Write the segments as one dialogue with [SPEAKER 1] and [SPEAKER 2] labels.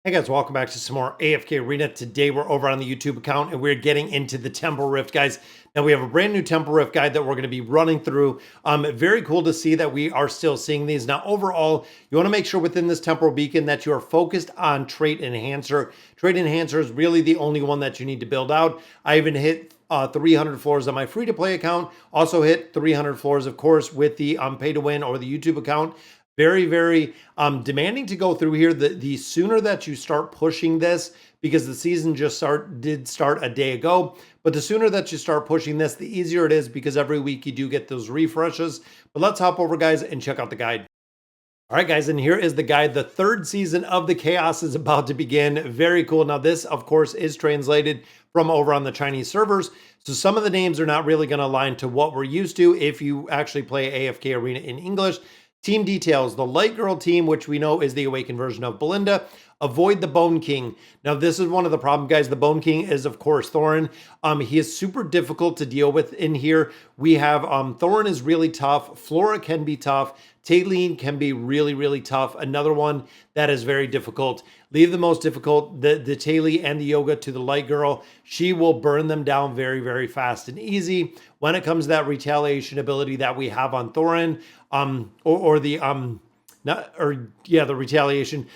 [SPEAKER 1] Hey guys, welcome back to some more AFK Arena. Today we're over on the YouTube account and we're getting into the Temple Rift, guys. Now we have a brand new Temple Rift guide that we're going to be running through. Very cool to see that we are still seeing these. Now overall, you want to make sure within this Temporal Beacon that you are focused on Trait Enhancer. Trait Enhancer is really the only one that you need to build out. I even hit 300 floors on my free-to-play account. Also hit 300 floors, of course, with the pay-to-win or the YouTube account. Very demanding to go through here. The sooner that you start pushing this, because the season just did start a day ago, but the sooner that you start pushing this, the easier it is, because every week you do get those refreshes. But let's hop over, guys, and check out the guide. All right, guys, and here is the guide. The third season of the Chaos is about to begin. Very cool. Now, this, of course, is translated from over on the Chinese servers. So some of the names are not really going to align to what we're used to if you actually play AFK Arena in English. Team details: the Light Girl team, which we know is the awakened version of Belinda. Avoid the Bone King. Now, this is one of the problems, guys. The Bone King is, of course, Thorin. He is super difficult to deal with in here. We have Thorin is really tough. Flora can be tough. Tayleen can be really tough. Another one that is very difficult. Leave the most difficult, the Taylee and the Yoga, to the Light Girl. She will burn them down very fast and easy. When it comes to that retaliation ability that we have on Thorin, the retaliation,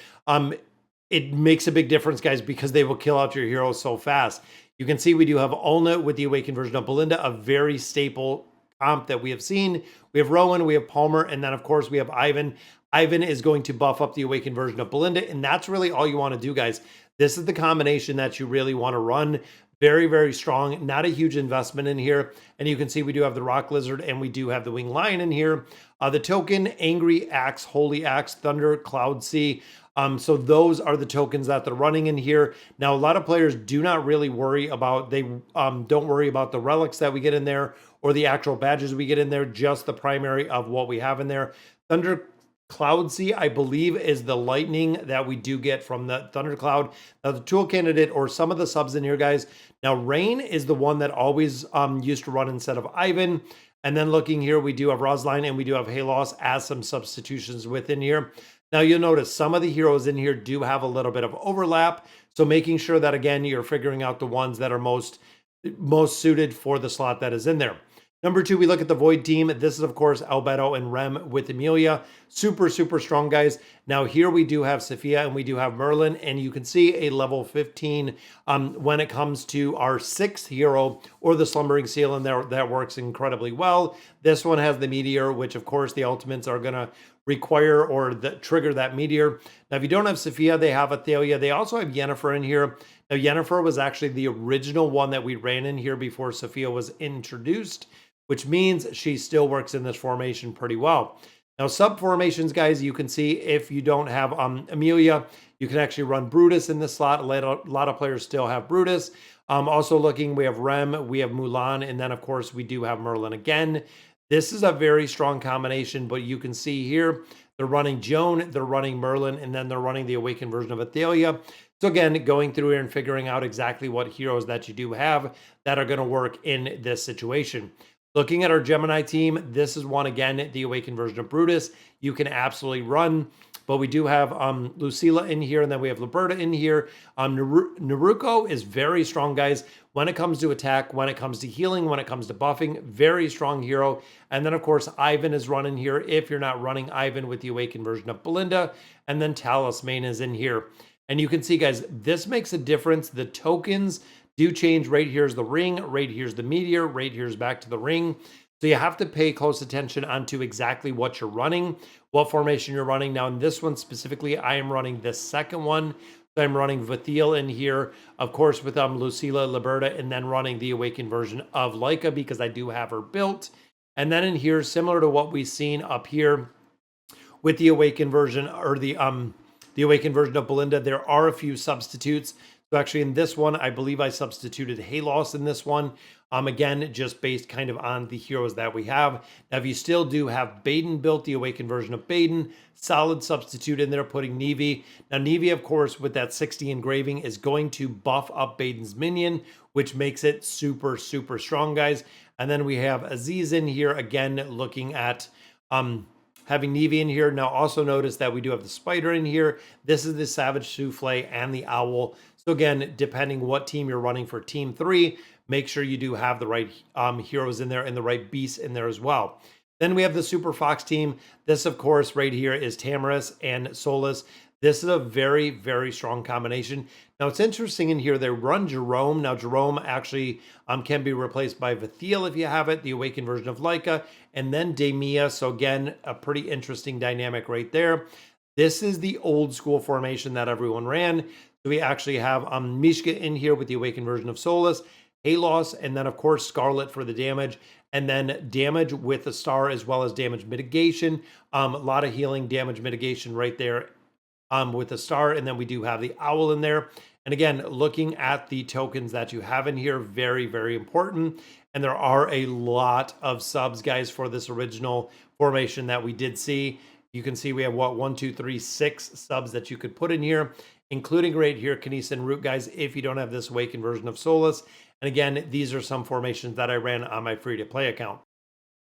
[SPEAKER 1] it makes a big difference, guys, because they will kill out your heroes so fast. You can see we do have Ulna with the awakened version of Belinda, a very staple comp that we have seen. We have Rowan, we have Palmer, and then of course we have Ivan. Ivan is going to buff up the awakened version of Belinda, and that's really all you want to do, guys. This is the combination that you really want to run. Very strong. Not a huge investment in here. And you can see we do have the Rock Lizard and we do have the Winged Lion in here. The token: Angry Axe, Holy Axe, Thunder, Cloud Sea. So those are the tokens that they're running in here. Now, a lot of players do not really worry about, don't worry about the relics that we get in there or the actual badges we get in there, just the primary of what we have in there. Thunder Cloud Sea, I believe, is the lightning that we do get from the Thundercloud. Now, the tool candidate or some of the subs in here, guys. Now, Rain is the one that always used to run instead of Ivan. And then looking here, we do have Rosline and we do have Halos as some substitutions within here. Now, you'll notice some of the heroes in here do have a little bit of overlap. So making sure that, again, you're figuring out the ones that are most suited for the slot that is in there. Number 2, we look at the Void team. This is, of course, Albedo and Rem with Emilia. Super strong, guys. Now, here we do have Sophia and we do have Merlin, and you can see a level 15 when it comes to our 6th hero, or the Slumbering Seal, and that works incredibly well. This one has the Meteor, which, of course, the ultimates are going to require or trigger that Meteor. Now, if you don't have Sophia, they have Athalia. They also have Yennefer in here. Now, Yennefer was actually the original one that we ran in here before Sophia was introduced, which means she still works in this formation pretty well. Now, sub formations, guys, you can see if you don't have Emilia, you can actually run Brutus in this slot. A lot of players still have Brutus. Also looking, we have Rem, we have Mulan, and then, of course, we do have Merlin again. This is a very strong combination, but you can see here, they're running Joan, they're running Merlin, and then they're running the awakened version of Athalia. So again, going through here and figuring out exactly what heroes that you do have that are going to work in this situation. Looking at our Gemini team, this is one, again, the awakened version of Brutus. You can absolutely run, but we do have Lucilla in here, and then we have Liberta in here. Naruko is very strong, guys, when it comes to attack, when it comes to healing, when it comes to buffing. Very strong hero. And then, of course, Ivan is running here if you're not running Ivan with the awakened version of Belinda. And then Talisman is in here. And you can see, guys, this makes a difference. The tokens do change. Right here's the ring, right here's the meteor, right here's back to the ring. So you have to pay close attention onto exactly what you're running, what formation you're running. Now, in this one specifically, I am running this second one. So I'm running Vathiel in here, of course, with Lucilla, Liberta, and then running the awakened version of Leica because I do have her built. And then in here, similar to what we've seen up here with the awakened version, or the awakened version of Belinda, there are a few substitutes. So actually in this one, I believe I substituted Halos in this one. Again, just based kind of on the heroes that we have. Now, if you still do have Baden built, the awakened version of Baden, solid substitute in there, putting Nevi. Now, Nevi, of course, with that 60 engraving, is going to buff up Baden's minion, which makes it super strong, guys. And then we have Aziz in here, again, looking at having Neve in here. Now also notice that we do have the spider in here. This is the Savage Souffle and the owl. So again, depending what team you're running for team 3, make sure you do have the right heroes in there and the right beasts in there as well. Then we have the Super Fox team. This, of course, right here is Tamaris and Solus. This is a very, very strong combination. Now, it's interesting in here, they run Jerome. Now, Jerome actually can be replaced by Vathiel if you have it, the awakened version of Leica, and then Demia. So again, a pretty interesting dynamic right there. This is the old school formation that everyone ran. So we actually have Mishka in here with the awakened version of Solus, Halos, and then, of course, Scarlet for the damage, and then damage with the star as well as damage mitigation. A lot of healing damage mitigation right there with the star, and then we do have the owl in there. And again, looking at the tokens that you have in here, very, very important. And there are a lot of subs, guys, for this original formation that we did see. You can see we have, what, 1, 2, 3, 6 subs that you could put in here, including right here, Kinesis and Root, guys, if you don't have this awakened version of Solus. And again, these are some formations that I ran on my free-to-play account.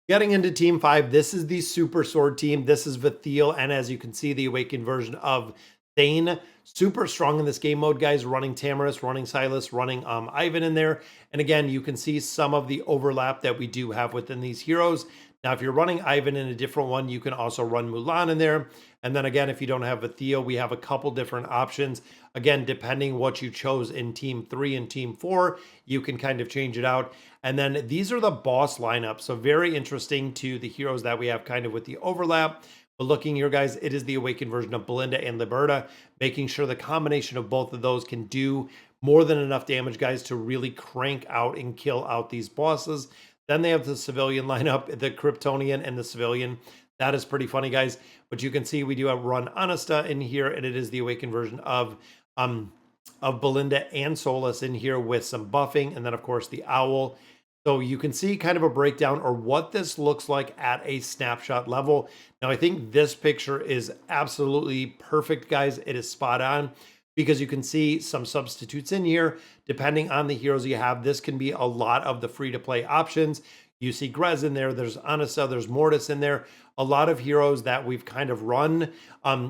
[SPEAKER 1] Getting into Team 5, this is the Super Sword team. This is Vathiel, and as you can see, the awakened version of Thane. Super strong in this game mode, guys, running Tamaris, running Silas, running Ivan in there. And again, you can see some of the overlap that we do have within these heroes. Now, if you're running Ivan in a different one, you can also run Mulan in there. And then again, if you don't have Vathiel, we have a couple different options. Again, depending what you chose in Team 3 and Team 4, you can kind of change it out. And then these are the boss lineups. So very interesting to the heroes that we have kind of with the overlap. But looking here, guys, it is the awakened version of Belinda and Liberta, making sure the combination of both of those can do more than enough damage, guys, to really crank out and kill out these bosses. Then they have the civilian lineup, the Kryptonian and the civilian. That is pretty funny, guys. But you can see we do have Run Anasta in here, and it is the awakened version of Belinda and Solus in here with some buffing, and then of course the owl. So you can see kind of a breakdown or what this looks like at a snapshot level. Now, I think this picture is absolutely perfect, guys. It is spot on because you can see some substitutes in here. Depending on the heroes you have, this can be a lot of the free-to-play options. You see Grez in there, there's Anasa, there's Mortis in there. A lot of heroes that we've kind of run.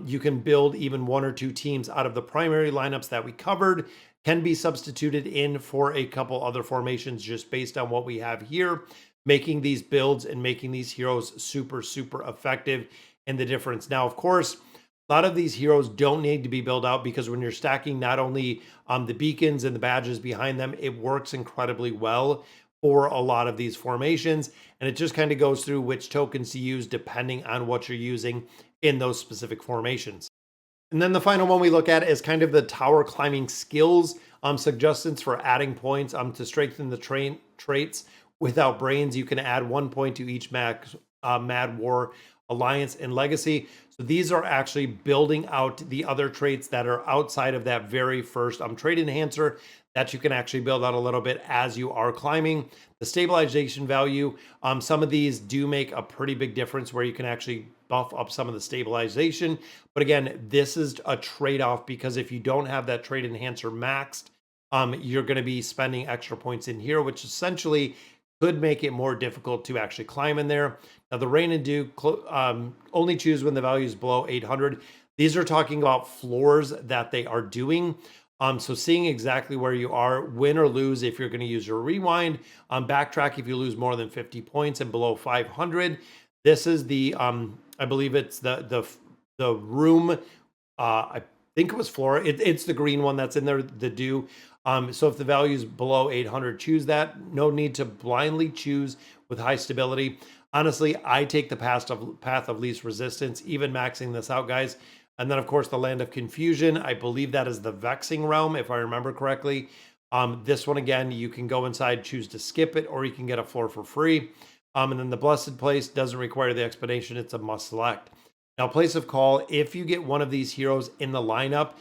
[SPEAKER 1] You can build even 1 or 2 teams out of the primary lineups that we covered, can be substituted in for a couple other formations just based on what we have here, making these builds and making these heroes super, super effective in the difference. Now, of course, a lot of these heroes don't need to be built out because when you're stacking not only the beacons and the badges behind them, it works incredibly well for a lot of these formations. And it just kind of goes through which tokens to use depending on what you're using in those specific formations. And then the final one we look at is kind of the tower climbing skills, suggestions for adding points to strengthen the traits. Without brains, you can add 1 point to each Mad War, Alliance, and Legacy. So these are actually building out the other traits that are outside of that very first trait enhancer that you can actually build out a little bit as you are climbing. The stabilization value, some of these do make a pretty big difference where you can actually buff up some of the stabilization. But again, this is a trade-off because if you don't have that trait enhancer maxed, you're going to be spending extra points in here, which essentially could make it more difficult to actually climb in there. Now, the Rain and Dew only choose when the value is below 800. These are talking about floors that they are doing. So seeing exactly where you are, win or lose if you're going to use your rewind, backtrack if you lose more than 50 points and below 500. This is the, I believe it's the room. I think it was Flora. It's the green one that's in there, the Dew. So if the value is below 800, choose that. No need to blindly choose with high stability. Honestly, I take the path of least resistance, even maxing this out, guys. And then, of course, the Land of Confusion. I believe that is the Vexing Realm, if I remember correctly. This one, again, you can go inside, choose to skip it, or you can get a floor for free. And then the Blessed Place doesn't require the explanation. It's a must select. Now, Place of Call, if you get one of these heroes in the lineup,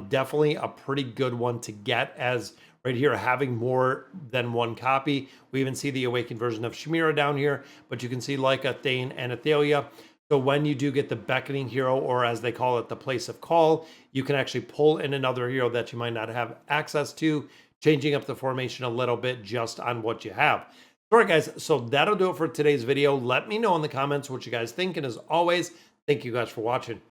[SPEAKER 1] definitely a pretty good one to get, as right here, having more than one copy. We even see the awakened version of Shamira down here, but you can see Leica, Thane, and Athalia. So when you do get the beckoning hero, or as they call it, the Place of Call, you can actually pull in another hero that you might not have access to, changing up the formation a little bit just on what you have. All right, guys, so that'll do it for today's video. Let me know in the comments what you guys think. And as always, thank you guys for watching.